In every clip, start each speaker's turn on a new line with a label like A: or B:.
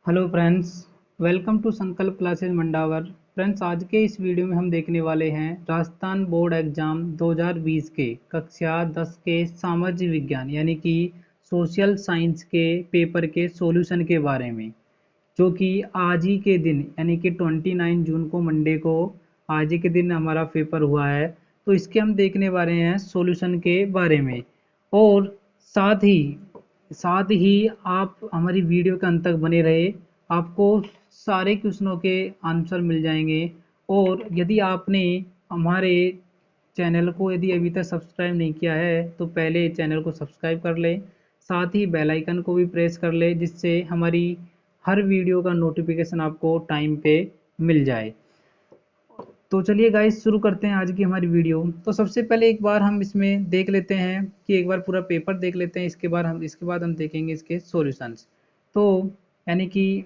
A: Hello friends, welcome to संकल्प classes Mandawar. Friends, आज के इस वीडियो में हम देखने वाले हैं राजस्थान बोर्ड एग्जाम 2020 के कक्षा 10 के सामाजिक विज्ञान यानी कि सोशल साइंस के पेपर के सॉल्यूशन के बारे में, जो कि आज ही के दिन यानी कि 29 जून को मंडे को आज ही के दिन हमारा पेपर हुआ है। तो इसके हम देखने वाले हैं सॉल्यूशन के बारे में। और साथ ही साथ ही आप हमारी वीडियो के अंत तक बने रहे, आपको सारे क्वेश्चनों के आंसर मिल जाएंगे। और यदि आपने हमारे चैनल को यदि अभी तक सब्सक्राइब नहीं किया है तो पहले चैनल को सब्सक्राइब कर ले, साथ ही बेल आइकन को भी प्रेस कर ले, जिससे हमारी हर वीडियो का नोटिफिकेशन आपको टाइम पे मिल जाए। तो चलिए गाइस, शुरू करते हैं आज की हमारी वीडियो। तो सबसे पहले एक बार हम इसमें देख लेते हैं कि एक बार पूरा पेपर देख लेते हैं, इसके बाद हम देखेंगे इसके सॉल्यूशंस। तो यानी कि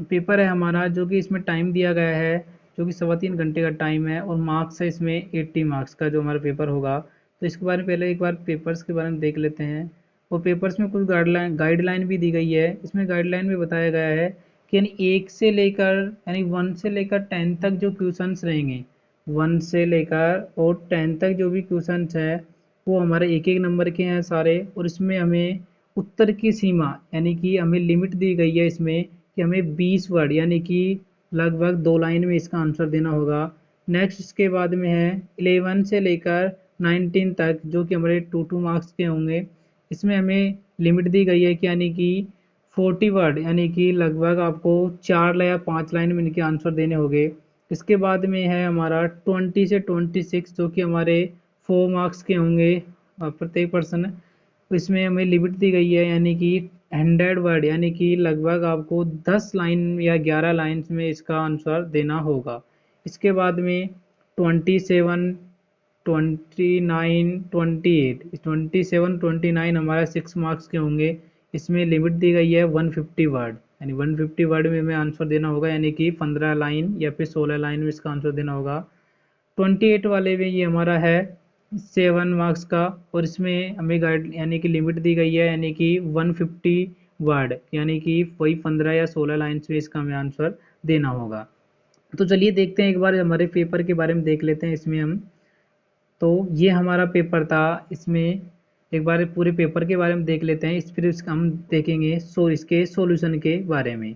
A: पेपर है हमारा, जो कि इसमें टाइम दिया गया है जो कि 3.25 घंटे का टाइम है, और मार्क्स है इसमें 80 मार्क्स का जो हमारा पेपर होगा। तो इसके बारे में पहले एक बार पेपर्स के बारे में देख लेते हैं। और पेपर्स में कुछ गाइडलाइन भी दी गई है। इसमें गाइडलाइन में बताया गया है कि यानी 1 से लेकर यानी 1 से लेकर 10 तक जो क्वेश्चंस रहेंगे, 1 से लेकर और 10 तक जो भी क्वेश्चंस है वो हमारे एक एक नंबर के हैं सारे। और इसमें हमें उत्तर की सीमा यानी कि हमें लिमिट दी गई है इसमें कि हमें 20 वर्ड यानी कि लगभग 2 लाइन में इसका आंसर देना होगा। नेक्स्ट इसके बाद में है 11 से लेकर 19 तक, जो कि हमारे 2 मार्क्स के होंगे। इसमें हमें लिमिट दी गई है कि यानी कि 40 वर्ड यानी कि लगभग आपको 4 या 5 लाइन में इनके आंसर देने होंगे। इसके बाद में है हमारा 20 से 26, जो कि हमारे 4 मार्क्स के होंगे प्रत्येक पर्सन। इसमें हमें लिमिट दी गई है यानी कि 100 वर्ड यानी कि लगभग आपको 10 लाइन या 11 लाइन्स में इसका आंसर देना होगा। इसके बाद में 27, 29, 28, 27, 29 हमारा 6 मार्क्स के होंगे। इसमें लिमिट दी गई है 150 वर्ड यानी 150 वर्ड में हमें आंसर देना होगा, यानी कि 15 लाइन या फिर 16 लाइन में इसका आंसर देना होगा। 28 वाले में ये हमारा है 7 मार्क्स का, और इसमें हमें गाइड यानी कि लिमिट दी गई है यानी कि 150 वर्ड यानी कि वही 15 या 16 लाइन्स में इसका हमें आंसर देना होगा। तो चलिए देखते हैं, एक बार हमारे पेपर के बारे में देख लेते हैं इसमें हम। तो ये हमारा पेपर था। इसमें एक बार पूरे पेपर के बारे में देख लेते हैं, फिर इसका हम देखेंगे इसके सॉल्यूशन के बारे में।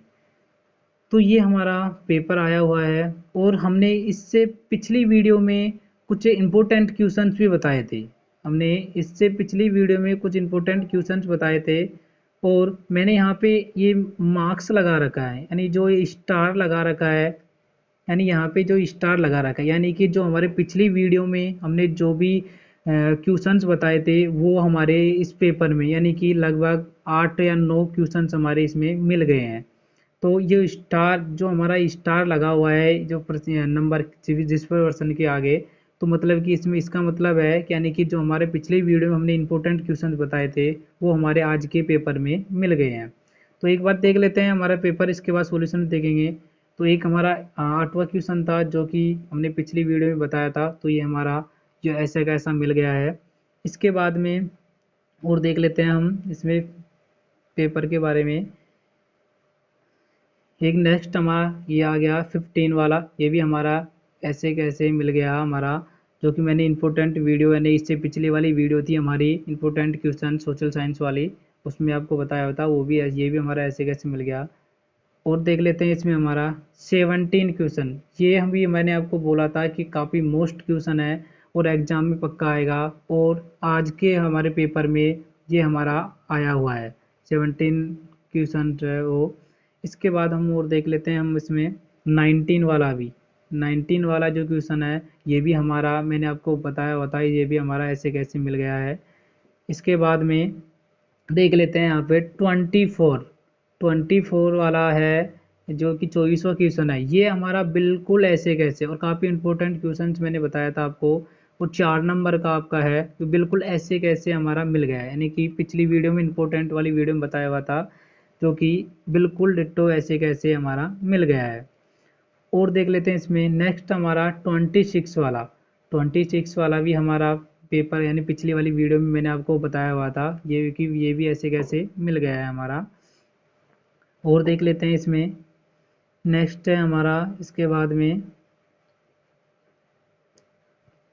A: तो ये हमारा पेपर आया हुआ है, और हमने इससे पिछली वीडियो में कुछ इम्पोर्टेंट क्वेश्चंस भी बताए थे। हमने इससे पिछली वीडियो में कुछ इम्पोर्टेंट क्वेश्चंस बताए थे, और मैंने यहाँ पे ये मार्क्स लगा रखा है यानी जो स्टार लगा रखा है, यानी यहाँ पे जो स्टार लगा रखा है यानी कि जो हमारे पिछली वीडियो में हमने जो भी क्वेश्चंस बताए थे वो हमारे इस पेपर में यानी कि लगभग 8 या 9 क्वेश्चंस हमारे इसमें मिल गए हैं। तो ये स्टार जो हमारा स्टार लगा हुआ है जो नंबर जिस पर पर्सन के आगे, तो मतलब कि इसमें इसका मतलब है कि यानी कि जो हमारे पिछले वीडियो में हमने इंपॉर्टेंट क्वेश्चन बताए थे वो हमारे आज के पेपर में मिल गए हैं। तो एक बार देख लेते हैं हमारा पेपर, इसके बाद सॉल्यूशन देखेंगे। तो एक हमारा 8वां क्वेश्चन था जो कि हमने पिछली वीडियो में बताया था, तो ये हमारा जो ऐसा कैसा मिल गया है। इसके बाद में और देख लेते हैं हम इसमें पेपर के बारे में। एक नेक्स्ट हमारा ये आ गया 15 वाला, ये भी हमारा ऐसे कैसे मिल गया हमारा, जो कि मैंने इंपॉर्टेंट वीडियो यानी इससे पिछली वाली वीडियो थी हमारी इंपॉर्टेंट क्वेश्चन सोशल साइंस वाली, उसमें आपको बताया था वो भी, ये भी हमारा ऐसे कैसे मिल गया। और देख लेते हैं इसमें हमारा 17 क्वेश्चन, ये हम भी मैंने आपको बोला था कि काफ़ी मोस्ट क्वेश्चन है और एग्जाम में पक्का आएगा, और आज के हमारे पेपर में ये हमारा आया हुआ है 17 क्वेश्चन जो है वो। इसके बाद हम और देख लेते हैं हम इसमें 19 वाला भी, 19 वाला जो क्वेश्चन है ये भी हमारा मैंने आपको बताया ये भी हमारा ऐसे कैसे मिल गया है। इसके बाद में देख लेते हैं यहाँ पे 24 वाला है जो कि 24वां क्वेश्चन है, ये हमारा बिल्कुल ऐसे कैसे, और काफ़ी इंपॉर्टेंट क्वेश्चन मैंने बताया था आपको, वो 4 नंबर का आपका है, तो बिल्कुल ऐसे कैसे हमारा मिल गया है, यानी कि पिछली वीडियो में इंपॉर्टेंट वाली वीडियो में बताया हुआ था, जो कि बिल्कुल डिट्टो ऐसे कैसे हमारा मिल गया है। और देख लेते हैं इसमें नेक्स्ट हमारा 26 वाला भी हमारा पेपर यानी पिछली वाली वीडियो में मैंने आपको बताया हुआ था ये कि ये भी ऐसे कैसे मिल गया है हमारा। और देख लेते हैं इसमें। नेक्स्ट है हमारा इसके बाद में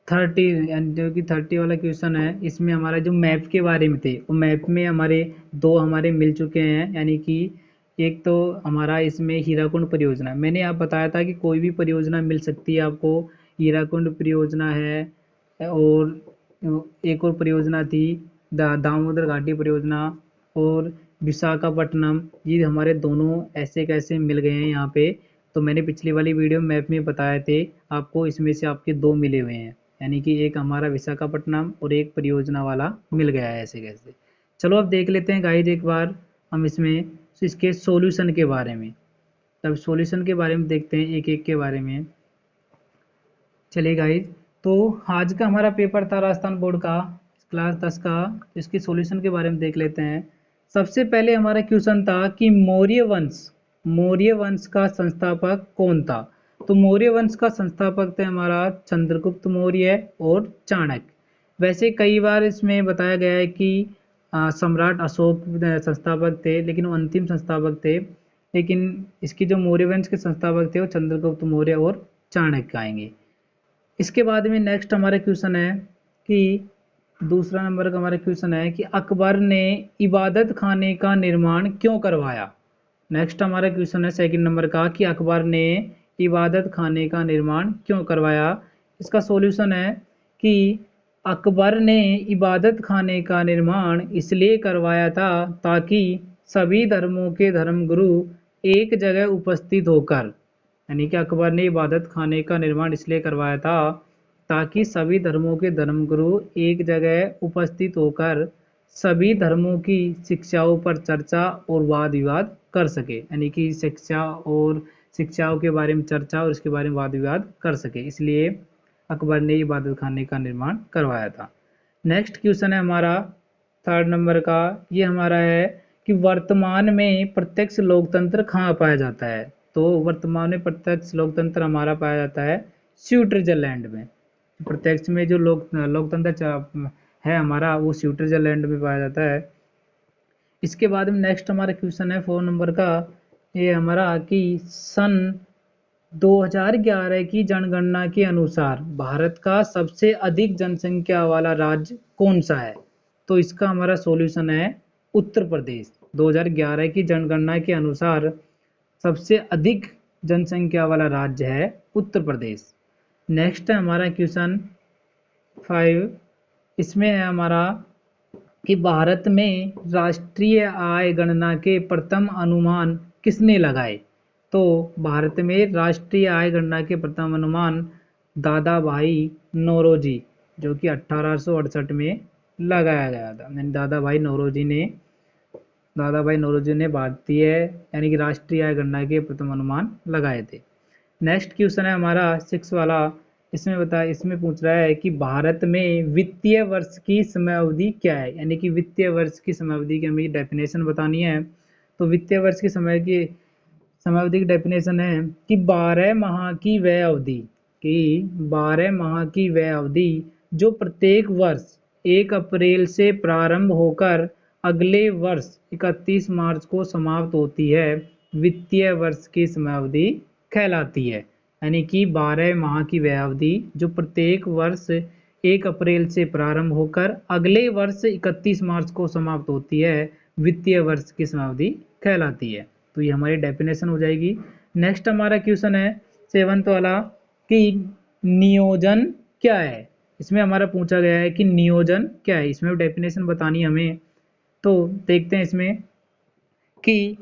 A: 30, यानी जो कि 30 वाला क्वेश्चन है, इसमें हमारा जो मैप के बारे में थे, वो मैप में हमारे दो हमारे मिल चुके हैं। यानी कि एक तो हमारा इसमें हीराकुंड परियोजना, मैंने आप बताया था कि कोई भी परियोजना मिल सकती है आपको। हीराकुंड परियोजना है, और एक और परियोजना थी दामोदर घाटी परियोजना, और विशाखापट्टनम। ये हमारे दोनों ऐसे कैसे मिल गए हैं यहाँ पे, तो मैंने पिछली वाली वीडियो मैप में बताए थे आपको, इसमें से आपके दो मिले हुए हैं। यानी कि एक हमारा विशाखापट्टनम और एक परियोजना वाला मिल गया है ऐसे कैसे। चलो अब देख लेते हैं गाइज एक बार हम इसमें इसके सॉल्यूशन के बारे में। तब सॉल्यूशन के बारे में देखते हैं एक एक के बारे में। चलिए गाइज, तो आज का हमारा पेपर था राजस्थान बोर्ड का क्लास 10 का, तो इसके सॉल्यूशन के बारे में देख लेते हैं। सबसे पहले हमारा क्वेश्चन था कि मौर्य वंश का संस्थापक कौन था। तो मौर्य वंश का संस्थापक थे हमारा चंद्रगुप्त मौर्य और चाणक्य। वैसे कई बार इसमें बताया गया है कि सम्राट अशोक संस्थापक थे, लेकिन वो अंतिम संस्थापक थे। लेकिन इसकी जो मौर्य वंश के संस्थापक थे वो चंद्रगुप्त मौर्य और चाणक्य आएंगे। इसके बाद में नेक्स्ट हमारा क्वेश्चन है कि दूसरा नंबर का हमारा क्वेश्चन है कि अकबर ने इबादत खाने का निर्माण क्यों करवाया। नेक्स्ट हमारा क्वेश्चन है सेकंड नंबर का कि अकबर ने इबादत खाने का निर्माण क्यों करवाया। इसका सॉल्यूशन है कि अकबर ने इबादत खाने का निर्माण इसलिए करवाया था ताकि सभी धर्मों के धर्मगुरु एक जगह उपस्थित होकर, यानी कि अकबर ने इबादत खाने का निर्माण इसलिए करवाया था ताकि सभी धर्मों के धर्मगुरु एक जगह उपस्थित होकर सभी धर्मों की शिक्षाओं पर चर्चा और वाद विवाद कर सके। यानी कि शिक्षाओं के बारे में चर्चा और इसके बारे में वाद विवाद कर सके, इसलिए अकबर ने इबादत खाने का निर्माण करवाया था। नेक्स्ट क्वेश्चन है हमारा थर्ड नंबर का, ये हमारा है कि वर्तमान में प्रत्यक्ष लोकतंत्र कहाँ पाया जाता है। तो वर्तमान में प्रत्यक्ष लोकतंत्र हमारा पाया जाता है स्विट्जरलैंड में। प्रत्यक्ष में जो लोकतंत्र है हमारा वो स्विट्जरलैंड में पाया जाता है। इसके बाद में नेक्स्ट हमारा क्वेश्चन है 4 नंबर का, ये हमारा कि सन 2011 की जनगणना के अनुसार भारत का सबसे अधिक जनसंख्या वाला राज्य कौन सा है। तो इसका हमारा सॉल्यूशन है उत्तर प्रदेश। 2011 की जनगणना के अनुसार सबसे अधिक जनसंख्या वाला राज्य है उत्तर प्रदेश। नेक्स्ट है हमारा क्वेश्चन 5, इसमें है हमारा कि भारत में राष्ट्रीय आय गणना के प्रथम अनुमान किसने लगाए। तो भारत में राष्ट्रीय आय गणना के प्रथम अनुमान दादा भाई नौरोजी, जो कि 1868 में लगाया गया था। यानी दादा भाई नौरोजी ने भारतीय यानी कि राष्ट्रीय आय गणना के प्रथम अनुमान लगाए थे। नेक्स्ट क्वेश्चन है हमारा 6 वाला, इसमें पूछ रहा है कि भारत में वित्तीय वर्ष की समयावधि क्या है। यानी कि वित्तीय वर्ष की समयावधि की हमें डेफिनेशन बतानी है। तो वित्तीय वर्ष की समयावधि की डेफिनेशन है कि 12 माह की वह अवधि जो प्रत्येक वर्ष 1 अप्रैल से प्रारंभ होकर अगले वर्ष 31 मार्च को समाप्त होती है, वित्तीय वर्ष की समयावधि कहलाती है। यानी कि 12 माह की वह अवधि जो प्रत्येक वर्ष 1 अप्रैल से प्रारंभ होकर अगले वर्ष 31 मार्च को समाप्त होती है, वित्तीय वर्ष की समयावधि कहलाती है। तो ये हमारी डेफिनेशन हो जाएगी। नेक्स्ट हमारा क्वेश्चन है 7th वाला कि नियोजन क्या है। इसमें हमारा पूछा गया है कि नियोजन क्या है, इसमें डेफिनेशन बतानी हमें। तो देखते हैं इसमें कि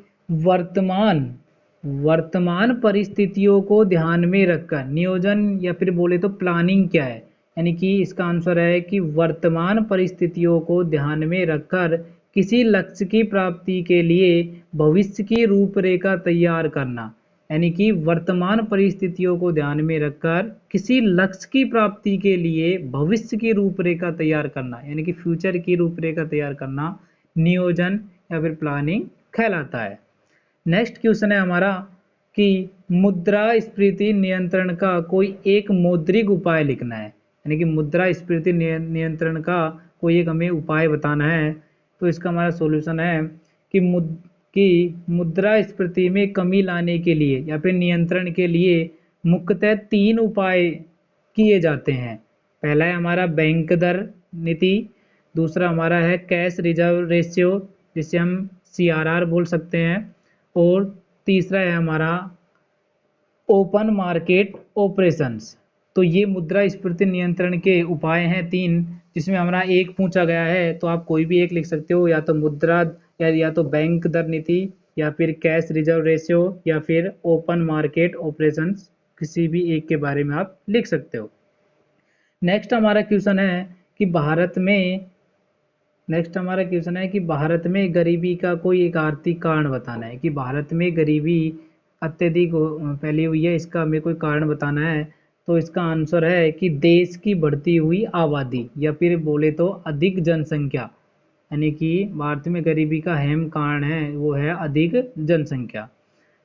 A: वर्तमान परिस्थितियों को ध्यान में रखकर नियोजन या फिर बोले तो प्लानिंग क्या है। यानी कि इसका आंसर है कि वर्तमान परिस्थितियों को ध्यान में रखकर किसी लक्ष्य की प्राप्ति के लिए भविष्य की रूपरेखा तैयार करना। यानी कि वर्तमान परिस्थितियों को ध्यान में रखकर किसी लक्ष्य की प्राप्ति के लिए भविष्य की रूपरेखा तैयार करना, यानी कि फ्यूचर की रूपरेखा तैयार करना नियोजन या फिर प्लानिंग कहलाता है। नेक्स्ट क्वेश्चन है हमारा कि मुद्रास्फीति नियंत्रण का कोई एक मौद्रिक उपाय लिखना है। यानी कि मुद्रास्फीति नियंत्रण का कोई एक हमें उपाय बताना है। तो इसका हमारा सॉल्यूशन है कि कि मुद्रास्फीति में कमी लाने के लिए या फिर नियंत्रण के लिए मुख्यतः 3 उपाय किए जाते हैं। पहला है हमारा बैंक दर नीति, दूसरा हमारा है कैश रिजर्व रेशियो जिसे हम CRR बोल सकते हैं, और तीसरा है हमारा ओपन मार्केट ऑपरेशंस। तो ये मुद्रास्फीति नियंत्रण के उपाय हैं 3, जिसमें हमारा एक पूछा गया है तो आप कोई भी एक लिख सकते हो, या तो मुद्रा या तो बैंक दर नीति, या फिर कैश रिजर्व रेशियो, या फिर ओपन मार्केट ऑपरेशंस, किसी भी एक के बारे में आप लिख सकते हो। नेक्स्ट हमारा क्वेश्चन है कि भारत में गरीबी का कोई एक आर्थिक कारण बताना है, कि भारत में गरीबी अत्यधिक फैली हुई है, इसका हमें कोई कारण बताना है। तो इसका आंसर है कि देश की बढ़ती हुई आबादी, या फिर बोले तो अधिक जनसंख्या, यानी कि भारत में गरीबी का अहम कारण है वो है अधिक जनसंख्या।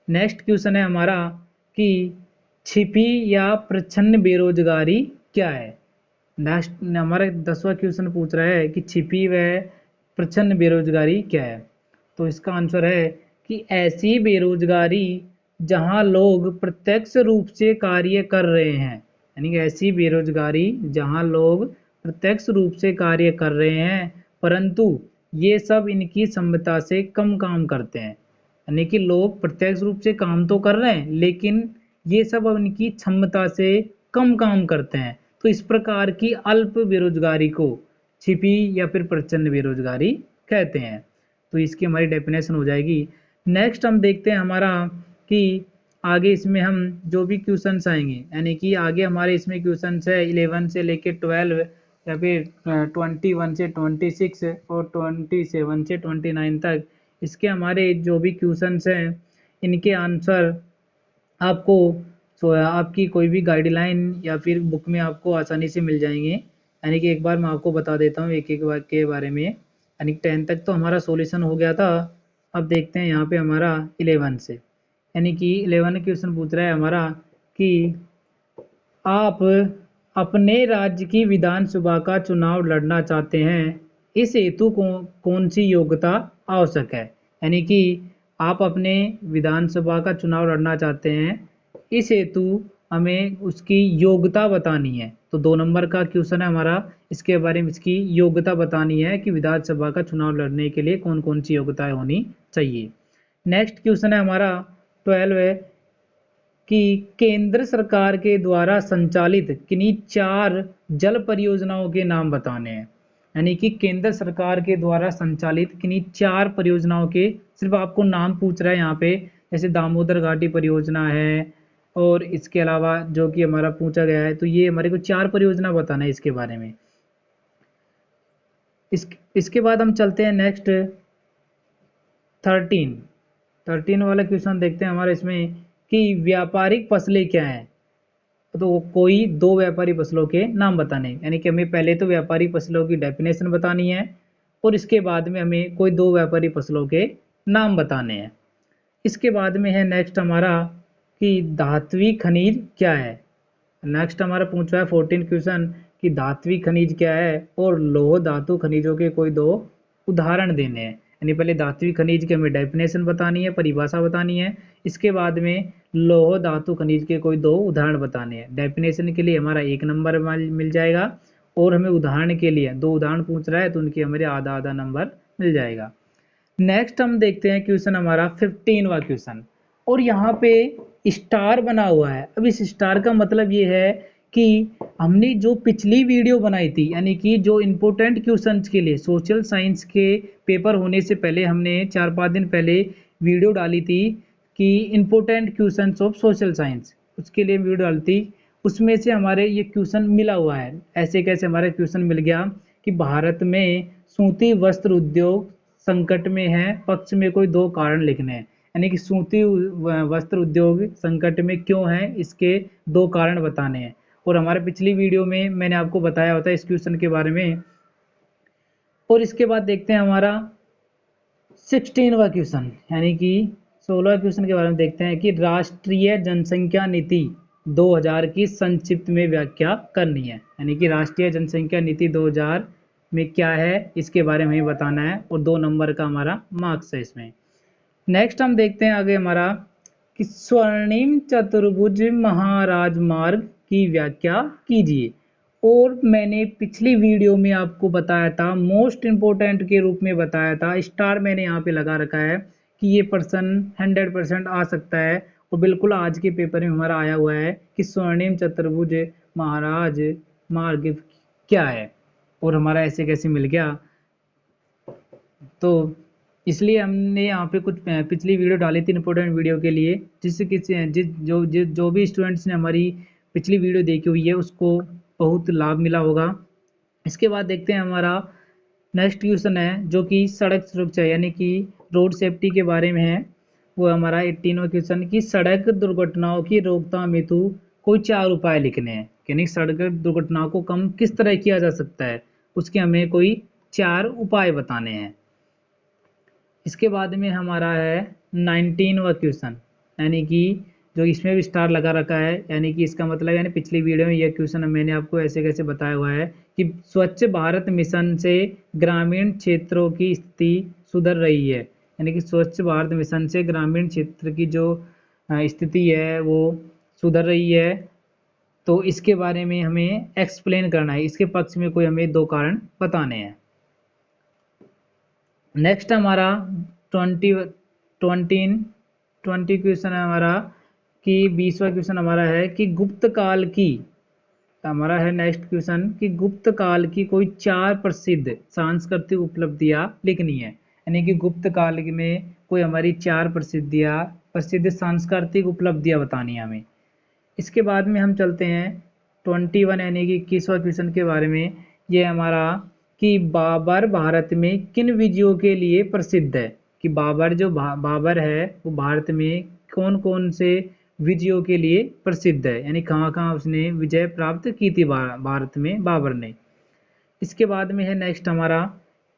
A: नेक्स्ट क्वेश्चन है हमारा कि छिपी या प्रच्छन्न बेरोजगारी क्या है। नेक्स्ट हमारा 10वां क्वेश्चन पूछ रहा है कि छिपी व प्रच्छन्न बेरोजगारी क्या है। तो इसका आंसर है कि ऐसी बेरोजगारी जहां लोग प्रत्यक्ष रूप से कार्य कर रहे हैं, यानी कि ऐसी बेरोजगारी जहां लोग प्रत्यक्ष रूप से कार्य कर रहे हैं परंतु ये सब इनकी क्षमता से कम काम करते हैं, यानी कि लोग प्रत्यक्ष रूप से काम तो कर रहे हैं लेकिन ये सब इनकी क्षमता से कम काम करते हैं। तो इस प्रकार की अल्प बेरोजगारी को छिपी या फिर प्रच्छन्न बेरोजगारी कहते हैं। तो इसकी हमारी डेफिनेशन हो जाएगी। नेक्स्ट हम देखते हैं हमारा कि आगे इसमें हम जो भी क्वेश्चंस आएंगे, यानी कि आगे हमारे इसमें क्वेश्चंस है 11 से लेके 12 या फिर 21 से 26 और 27 से 29 तक, इसके हमारे जो भी क्वेश्चंस हैं इनके आंसर आपको आपकी कोई भी गाइडलाइन या फिर बुक में आपको आसानी से मिल जाएंगे। यानी कि एक बार मैं आपको बता देता हूँ एक एक के बारे में। यानी 10 तक तो हमारा सॉल्यूशन हो गया था। अब देखते हैं यहाँ पे हमारा 11 से, यानी कि 11 क्वेश्चन पूछ रहा है हमारा कि आप अपने राज्य की विधानसभा का चुनाव लड़ना चाहते हैं, इस हेतु कौन सी योग्यता आवश्यक है। यानी कि आप अपने विधानसभा का चुनाव लड़ना चाहते हैं, इस हेतु हमें उसकी योग्यता बतानी है। तो 2 नंबर का क्वेश्चन है हमारा, इसके बारे में इसकी योग्यता बतानी है कि विधानसभा का चुनाव लड़ने के लिए कौन कौन सी योग्यताएं होनी चाहिए। नेक्स्ट क्वेश्चन है हमारा 12 है कि केंद्र सरकार के द्वारा संचालित किन्हीं 4 जल परियोजनाओं के नाम बताने हैं। यानी कि केंद्र सरकार के द्वारा संचालित किन्हीं 4 परियोजनाओं के सिर्फ आपको नाम पूछ रहा है यहाँ पे, जैसे दामोदर घाटी परियोजना है, और इसके अलावा जो कि हमारा पूछा गया है, तो ये हमारे को 4 परियोजना बताना है इसके बारे में। इसके बाद हम चलते हैं नेक्स्ट 13 वाला क्वेश्चन देखते हैं हमारे इसमें कि व्यापारिक फसलें क्या हैं। तो कोई 2 व्यापारी फसलों के नाम बताने, यानी कि हमें पहले तो व्यापारी फसलों की डेफिनेशन बतानी है और इसके बाद में हमें कोई 2 व्यापारी फसलों के नाम बताने हैं। इसके बाद में है नेक्स्ट हमारा कि धात्विक खनिज क्या है। नेक्स्ट हमारा पूछा है 14 क्वेश्चन कि धात्विक खनिज क्या है और लोह धातु खनिजों के कोई 2 उदाहरण देने हैं। यानी पहले धात्विक खनिज की हमें डेफिनेशन बतानी है, परिभाषा बतानी है, इसके बाद में लोह धातु खनिज के कोई 2 उदाहरण बताने हैं। डेफिनेशन के लिए हमारा 1 नंबर मिल जाएगा और हमें उदाहरण के लिए 2 उदाहरण पूछ रहा है तो उनके हमारे आधा नंबर मिल जाएगा। नेक्स्ट हम देखते हैं क्वेश्चन हमारा 15वां क्वेश्चन, और यहाँ पे स्टार बना हुआ है। अब इस स्टार का मतलब ये है कि हमने जो पिछली वीडियो बनाई थी, यानी कि जो इम्पोर्टेंट क्वेश्चंस के लिए सोशल साइंस के पेपर होने से पहले हमने 4-5 दिन पहले वीडियो डाली थी कि important questions of social science, उसके लिए वीडियो डाली थी। उसमें से हमारे ये क्वेश्चन मिला हुआ है। ऐसे कैसे हमारा क्वेश्चन मिल गया कि भारत में सूती वस्त्र उद्योग संकट में है, पक्ष में कोई 2 कारण लिखने हैं। यानी कि सूती वस्त्र उद्योग संकट में क्यों है, इसके 2 कारण बताने हैं। और हमारे पिछली वीडियो में मैंने आपको बताया होता है इस क्वेश्चन के बारे में। और इसके बाद देखते हैं हमारा 16वां क्वेश्चन, यानी कि 16वां क्वेश्चन के बारे में देखते हैं कि राष्ट्रीय जनसंख्या नीति 2000 की संक्षिप्त में व्याख्या करनी है। यानी कि राष्ट्रीय जनसंख्या नीति 2000 में क्या है इसके बारे में ही बताना है और 2 नंबर का हमारा मार्क्स है इसमें। नेक्स्ट हम देखते हैं आगे हमारा कि स्वर्णिम चतुर्भुज महाराज मार्ग की व्याख्या कीजिए। और मैंने पिछली वीडियो में आपको बताया था, मोस्ट इम्पोर्टेंट के रूप में बताया था, स्टार मैंने यहाँ पे लगा रखा है कि ये पर्सन 100% आ सकता है। और बिल्कुल आज के पेपर में हमारा आया हुआ है कि स्वर्णिम चतुर्भुज महाराज मार्ग क्या है, और हमारा ऐसे कैसे मिल गया। तो इसलिए हमने यहाँ पे कुछ पिछली वीडियो डाली थी इंपॉर्टेंट वीडियो के लिए, जिससे किसी जो भी स्टूडेंट्स ने हमारी पिछली वीडियो देखी हुई है उसको बहुत लाभ मिला होगा। इसके बाद देखते हैं हमारा नेक्स्ट क्वेश्चन है जो कि सड़क सुरक्षा यानी कि रोड सेफ्टी के बारे में है। वो हमारा 18वां क्वेश्चन कि सड़क दुर्घटनाओं की रोकथाम हेतु कोई 4 उपाय लिखने हैं, यानी सड़क दुर्घटनाओं को कम किस तरह किया जा सकता है, उसके हमें कोई 4 उपाय बताने हैं। इसके बाद में हमारा है 19वां क्वेश्चन, यानी कि जो इसमें भी स्टार लगा रखा है, यानी कि इसका मतलब यानी पिछली वीडियो में यह क्वेश्चन मैंने आपको ऐसे कैसे बताया हुआ है कि स्वच्छ भारत मिशन से ग्रामीण क्षेत्रों की स्थिति सुधर रही है, यानी कि स्वच्छ भारत मिशन से ग्रामीण क्षेत्र की जो स्थिति है वो सुधर रही है। तो इसके बारे में हमें एक्सप्लेन करना है, इसके पक्ष में कोई हमें 2 कारण बताने हैं। नेक्स्ट हमारा 20 क्वेश्चन है हमारा कि 20वां क्वेश्चन हमारा है कि गुप्त काल की, हमारा है नेक्स्ट क्वेश्चन कि गुप्त काल की कोई 4 प्रसिद्ध सांस्कृतिक उपलब्धियां लिखनी है, यानी कि गुप्त काल में कोई हमारी 4 प्रसिद्ध सांस्कृतिक उपलब्धियां बतानी है हमें। इसके बाद में हम चलते हैं 21 यानी कि 21वां क्वेश्चन के बारे में। ये हमारा कि बाबर भारत में किन विजयों के लिए प्रसिद्ध है, कि बाबर जो बाबर है वो भारत में कौन कौन से विजयों के लिए प्रसिद्ध है, यानी कहाँ कहाँ उसने विजय प्राप्त की थी भारत में बाबर ने। इसके बाद में है नेक्स्ट हमारा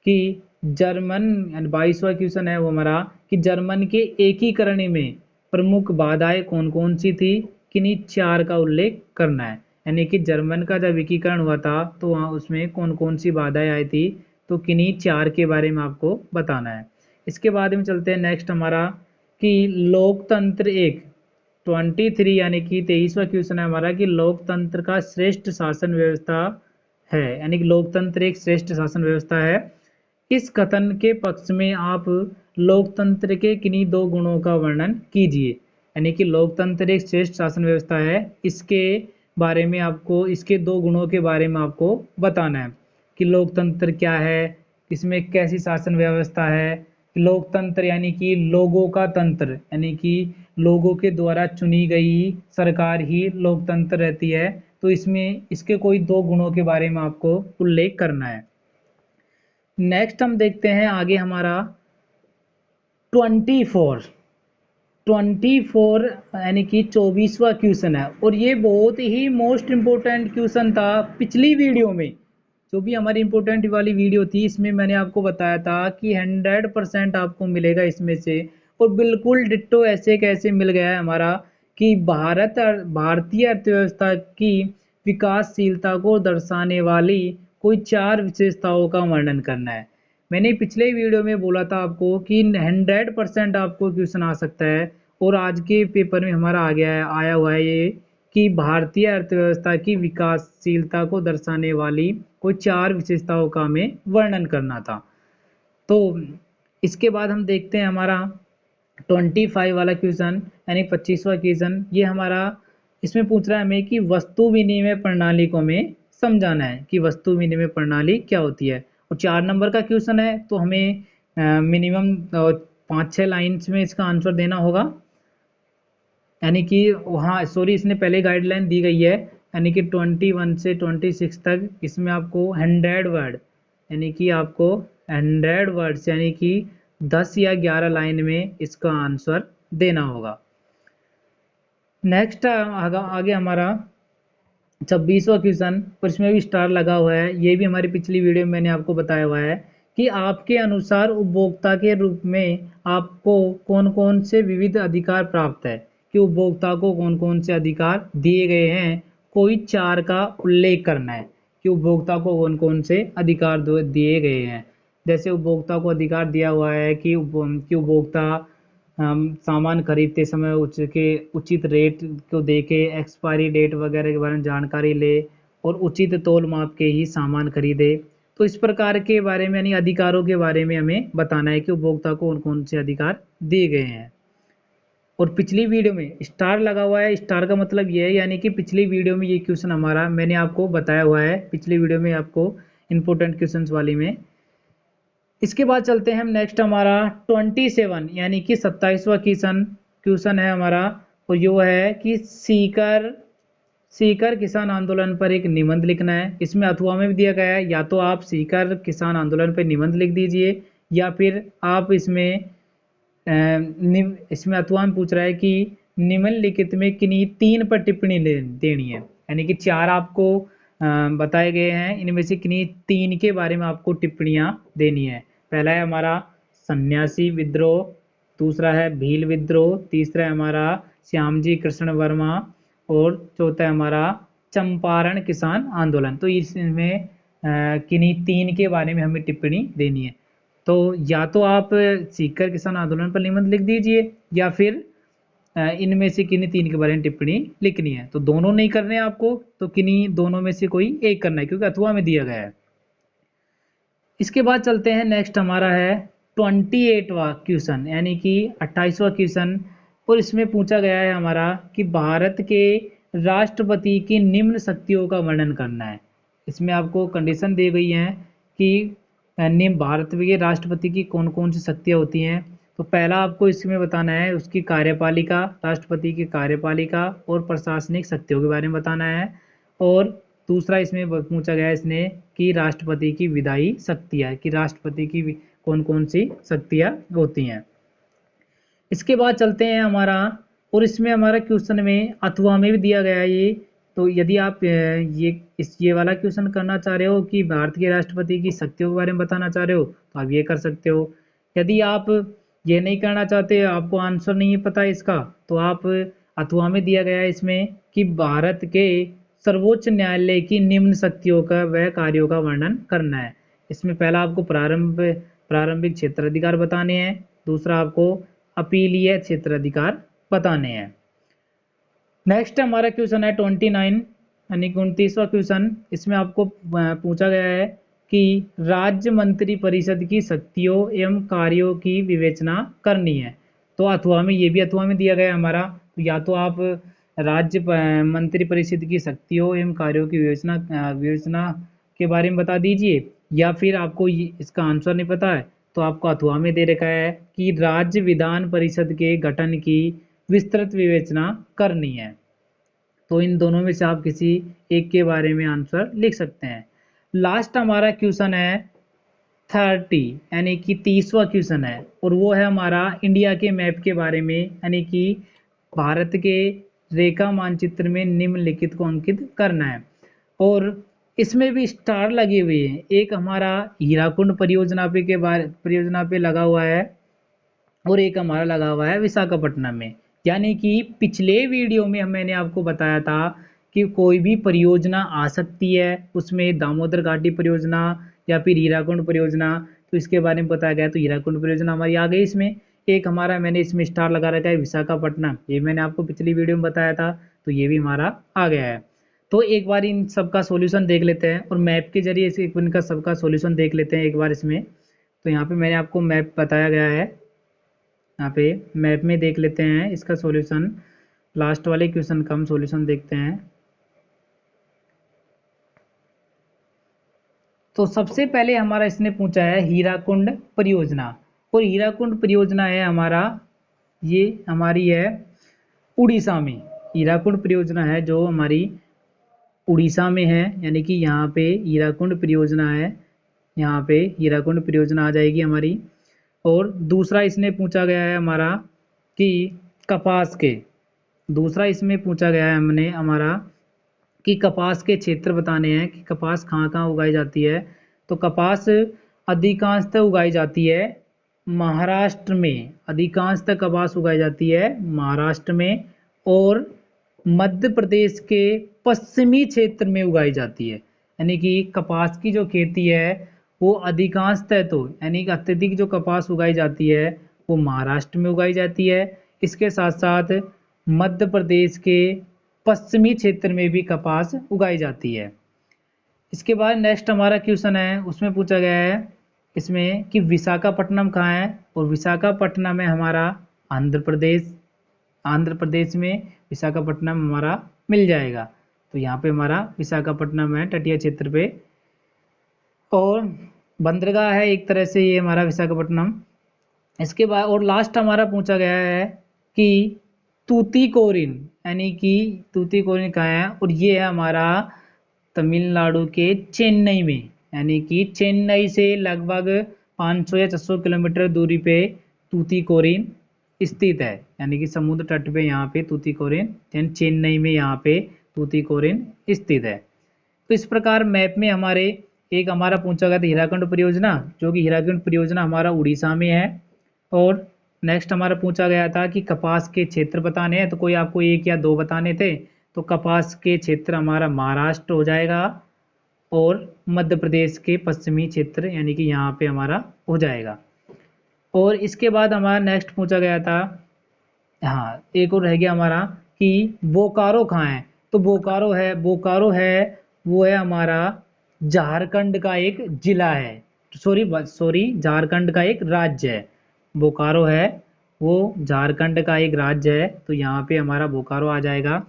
A: कि जर्मन, यानी 22वां क्वेश्चन है वो हमारा कि जर्मन के एकीकरण में प्रमुख बाधाएं कौन कौन सी थी, किन्हीं 4 का उल्लेख करना है, यानी कि जर्मन का जब एकीकरण हुआ था तो वहाँ उसमें कौन कौन सी बाधाएं आई थी, तो किन्हीं 4 के बारे में आपको बताना है। इसके बाद में चलते हैं नेक्स्ट हमारा कि लोकतंत्र एक 23 यानी कि 23वां क्वेश्चन है हमारा कि लोकतंत्र का श्रेष्ठ शासन व्यवस्था है, यानी कि लोकतंत्र एक श्रेष्ठ शासन व्यवस्था है। इस कथन के पक्ष में आप लोकतंत्र के किन्हीं 2 गुणों का वर्णन कीजिए, यानी कि लोकतंत्र एक श्रेष्ठ शासन व्यवस्था है, इसके बारे में आपको इसके 2 गुणों के बारे में आपको बताना है कि लोकतंत्र क्या है, इसमें कैसी शासन व्यवस्था है। लोकतंत्र यानी कि लोगों का तंत्र, यानी कि लोगों के द्वारा चुनी गई सरकार ही लोकतंत्र रहती है। तो इसमें इसके कोई 2 गुणों के बारे में आपको उल्लेख करना है। नेक्स्ट हम देखते हैं आगे हमारा 24 यानी कि 24वां क्वेश्चन है, और ये बहुत ही मोस्ट इम्पोर्टेंट क्वेश्चन था। पिछली वीडियो में जो भी हमारी इम्पोर्टेंट वाली वीडियो थी इसमें मैंने आपको बताया था कि 100% आपको मिलेगा इसमें से, और बिल्कुल डिट्टो ऐसे कैसे मिल गया है हमारा कि भारतीय अर्थव्यवस्था की विकासशीलता को दर्शाने वाली कोई 4 विशेषताओं का वर्णन करना है। मैंने पिछले वीडियो में बोला था आपको कि 100% आपको क्वेश्चन आ सकता है, और आज के पेपर में हमारा आया हुआ है ये कि भारतीय अर्थव्यवस्था की विकासशीलता को दर्शाने वाली कोई 4 विशेषताओं का हमें वर्णन करना था। तो इसके बाद हम देखते हैं हमारा 25 वाला क्वेश्चन, यानी 25वां क्वेश्चन। ये हमारा इसमें पूछ रहा है हमें कि वस्तु विनिमय प्रणाली को हमें समझाना है कि वस्तु विनिमय प्रणाली क्या होती है। और 4 नंबर का क्वेश्चन है तो हमें मिनिमम 5-6 लाइन्स में इसका आंसर देना होगा, यानी कि वहाँ सॉरी इसने पहले गाइडलाइन दी गई है, यानी कि 21 से 26 तक इसमें आपको 100 वर्ड, यानी कि आपको 100 वर्ड्स यानी कि 10 या 11 लाइन में इसका आंसर देना होगा। नेक्स्ट आगे हमारा 26वां क्वेश्चन, और इसमें भी स्टार लगा हुआ है। ये भी हमारी पिछली वीडियो में मैंने आपको बताया हुआ है कि आपके अनुसार उपभोक्ता के रूप में आपको कौन कौन से विविध अधिकार प्राप्त है, कि उपभोक्ता को कौन कौन से अधिकार दिए गए हैं, कोई 4 का उल्लेख करना है कि उपभोक्ता को कौन कौन से अधिकार दिए गए हैं। जैसे उपभोक्ता को अधिकार दिया हुआ है कि उपभोक्ता हम सामान खरीदते समय उसके उचित रेट को देके एक्सपायरी डेट वगैरह के बारे में जानकारी ले और उचित तोल माप के ही सामान खरीदे। तो इस प्रकार के बारे में यानी अधिकारों के बारे में हमें बताना है कि उपभोक्ता को कौन कौन से अधिकार दिए गए हैं। और पिछली वीडियो में स्टार लगा हुआ है, स्टार का मतलब ये है यानी कि पिछली वीडियो में ये क्वेश्चन हमारा मैंने आपको बताया हुआ है, पिछली वीडियो में आपको इंपॉर्टेंट क्वेश्चंस वाली में। इसके बाद चलते हैं हम नेक्स्ट, हमारा 27 यानी कि 27वां क्वेश्चन है हमारा, और यो है कि सीकर किसान आंदोलन पर एक निबंध लिखना है। इसमें अथवा में भी दिया गया है, या तो आप सीकर किसान आंदोलन पर निबंध लिख दीजिए या फिर आप इसमें अथवा में पूछ रहा है कि निम्नलिखित में किन्हीं 3 पर टिप्पणी देनी है, यानी कि 4 आपको बताए गए हैं, इनमें से किन्हीं 3 के बारे में आपको टिप्पणियां देनी है। पहला है हमारा सन्यासी विद्रोह, दूसरा है भील विद्रोह, तीसरा है हमारा श्यामजी कृष्ण वर्मा और चौथा है हमारा चंपारण किसान आंदोलन। तो इसमें किन्हीं 3 के बारे में हमें टिप्पणी देनी है। तो या तो आप सीकर किसान आंदोलन पर निबंध लिख दीजिए या फिर इनमें से किन्हीं 3 के बारे में टिप्पणी लिखनी है। तो दोनों नहीं करने हैं आपको, तो किन्हीं दोनों में से कोई एक करना है क्योंकि अथवा में दिया गया है। इसके बाद चलते हैं नेक्स्ट, हमारा है 28वां क्वेश्चन यानी कि 28वां क्वेश्चन, और इसमें पूछा गया है हमारा कि भारत के राष्ट्रपति की निम्न शक्तियों का वर्णन करना है। इसमें आपको कंडीशन दी गई है कि भारत के राष्ट्रपति की कौन कौन सी शक्तियाँ होती हैं। तो पहला आपको इसमें बताना है उसकी कार्यपालिका, राष्ट्रपति की कार्यपालिका और प्रशासनिक शक्तियों के बारे में बताना है। और दूसरा इसमें पूछा गया है इसने कि राष्ट्रपति की विधायी शक्तियाँ, कि राष्ट्रपति की कौन कौन सी शक्तियाँ होती हैं। इसके बाद चलते हैं हमारा, और इसमें हमारा क्वेश्चन में अथवा में भी दिया गया है ये। तो यदि आप ये वाला क्वेश्चन करना चाह रहे हो कि भारत के राष्ट्रपति की शक्तियों के बारे में बताना चाह रहे हो तो आप ये कर सकते हो। यदि आप ये नहीं करना चाहते, आपको आंसर नहीं पता इसका, तो आप अथवा में दिया गया है इसमें कि भारत के सर्वोच्च न्यायालय की निम्न शक्तियों का व कार्यों का वर्णन करना है। इसमें पहला आपको प्रारंभिक क्षेत्राधिकार बताने हैं, दूसरा आपको अपीलीय क्षेत्राधिकार बताने हैं। नेक्स्ट हमारा क्वेश्चन है 29 यानी 29वां क्वेश्चन। इसमें आपको पूछा गया है कि राज्य मंत्री परिषद की शक्तियों एवं कार्यों की विवेचना करनी है। तो अथवा में ये भी अथवा में दिया गया है हमारा, तो या तो आप राज्य मंत्री परिषद की शक्तियों एवं कार्यों की विवेचना के बारे में बता दीजिए, या फिर आपको इसका आंसर नहीं पता है तो आपको अथवा में दे रखा है कि राज्य विधान परिषद के गठन की विस्तृत विवेचना करनी है। तो इन दोनों में से आप किसी एक के बारे में आंसर लिख सकते हैं। लास्ट हमारा क्वेश्चन है 30 यानी कि 30वां क्वेश्चन है, और वो है हमारा इंडिया के मैप के बारे में, यानी कि भारत के रेखा मानचित्र में निम्नलिखित को अंकित करना है। और इसमें भी स्टार लगे हुए हैं, एक हमारा हीराकुंड परियोजना पे लगा हुआ है और एक हमारा लगा हुआ है विशाखापट्टनम में। यानी कि पिछले वीडियो में मैंने आपको बताया था कि कोई भी परियोजना आ सकती है, उसमें दामोदर घाटी परियोजना या फिर हीराकुंड परियोजना, तो इसके बारे में बताया गया। तो हीराकुंड परियोजना हमारी आ गई इसमें। एक हमारा मैंने इसमें स्टार लगा रखा है विशाखापट्टनम, ये मैंने आपको पिछली वीडियो में बताया था, तो ये भी हमारा आ गया है। तो एक बार इन सबका सॉल्यूशन देख लेते हैं और मैप के जरिए से इनका सबका सॉल्यूशन देख लेते हैं एक बार इसमें। तो यहाँ पे मैंने आपको मैप बताया गया है, यहाँ पे मैप में देख लेते हैं इसका सॉल्यूशन। लास्ट वाले क्वेश्चन का हम सॉल्यूशन देखते हैं। तो सबसे पहले हमारा इसने पूछा है हीराकुंड परियोजना, और हीराकुंड परियोजना है हमारा, ये हमारी है उड़ीसा में। हीराकुंड परियोजना है जो हमारी उड़ीसा में है, यानी कि यहाँ पे हीराकुंड परियोजना है, यहाँ पे हीराकुंड परियोजना आ जाएगी हमारी। और दूसरा इसने पूछा गया है हमारा कि कपास के, दूसरा इसमें पूछा गया है हमने हमारा कि कपास के क्षेत्र बताने हैं कि कपास कहाँ कहाँ उगाई जाती है। तो कपास अधिकांशतः उगाई जाती है महाराष्ट्र में, अधिकांशतः कपास उगाई जाती है महाराष्ट्र में, और मध्य प्रदेश के पश्चिमी क्षेत्र में उगाई जाती है। यानी कि कपास की जो खेती है वो अधिकांशतः, तो यानी कि अत्यधिक जो कपास उगाई जाती है वो महाराष्ट्र में उगाई जाती है। इसके साथ साथ मध्य प्रदेश के पश्चिमी क्षेत्र में भी कपास उगाई जाती है। इसके बाद नेक्स्ट हमारा क्वेश्चन है, उसमें पूछा गया है इसमें कि विशाखापट्टनम कहाँ है, और विशाखापट्टनम है हमारा आंध्र प्रदेश में विशाखापट्टनम हमारा मिल जाएगा। तो यहाँ पे हमारा विशाखापट्टनम है तटीय क्षेत्र पे, और बंदरगाह है एक तरह से ये हमारा विशाखापट्टनम। इसके बाद और लास्ट हमारा पूछा गया है कि तूतीकोरिन, यानी कि तूतीकोरिन कहाँ है, और ये है हमारा तमिलनाडु के चेन्नई में, यानी कि चेन्नई से लगभग 500 या 600 किलोमीटर दूरी पे तूतीकोरिन स्थित है, यानी कि समुद्र तट पे यहाँ पे तूतीकोरिन, चेन्नई में यहाँ पे तूतीकोरिन स्थित है। तो इस प्रकार मैप में हमारे एक हमारा पूछा गया था हीराकुंड परियोजना, जो कि हीराकुंड परियोजना हमारा उड़ीसा में है। और नेक्स्ट हमारा पूछा गया था कि कपास के क्षेत्र बताने हैं, तो कोई आपको एक या दो बताने थे, तो कपास के क्षेत्र हमारा महाराष्ट्र हो जाएगा और मध्य प्रदेश के पश्चिमी क्षेत्र, यानी कि यहाँ पे हमारा हो जाएगा। और इसके बाद हमारा नेक्स्ट पूछा गया था, हाँ एक और रह गया हमारा कि बोकारो कहाँ है, तो बोकारो है वो है हमारा झारखंड का एक जिला है, सॉरी झारखंड का एक राज्य है। बोकारो है वो झारखंड का एक राज्य है, तो यहाँ पे हमारा बोकारो आ जाएगा।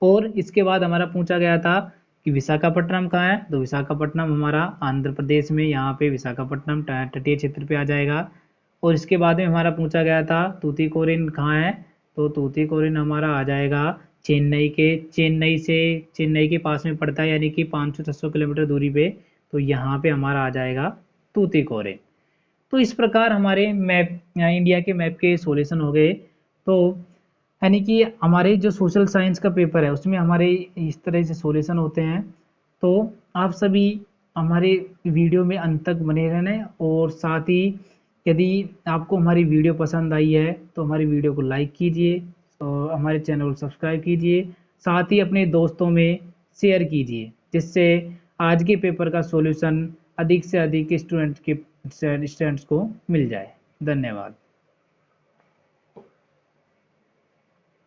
A: और इसके बाद हमारा पूछा गया था कि विशाखापट्टनम कहाँ है, तो विशाखापट्टनम हमारा आंध्र प्रदेश में, यहाँ पे विशाखापट्टनम तटीय क्षेत्र पे आ जाएगा। और इसके बाद में हमारा पूछा गया था तूतीकोरिन कहाँ है, तो तूतीकोरिन हमारा आ जाएगा चेन्नई के पास में पड़ता है, यानी कि 500-600 किलोमीटर दूरी पे, तो यहाँ पे हमारा आ जाएगा तूतीकोरिन। तो इस प्रकार हमारे मैप इंडिया के मैप के सॉल्यूशन हो गए। तो यानी कि हमारे जो सोशल साइंस का पेपर है उसमें हमारे इस तरह से सॉल्यूशन होते हैं। तो आप सभी हमारे वीडियो में अंत तक बने रहना, और साथ ही यदि आपको हमारी वीडियो पसंद आई है तो हमारी वीडियो को लाइक कीजिए और हमारे चैनल को सब्सक्राइब कीजिए, साथ ही अपने दोस्तों में शेयर कीजिए, जिससे आज के पेपर का सॉल्यूशन अधिक से अधिक स्टूडेंट्स को मिल जाए। धन्यवाद।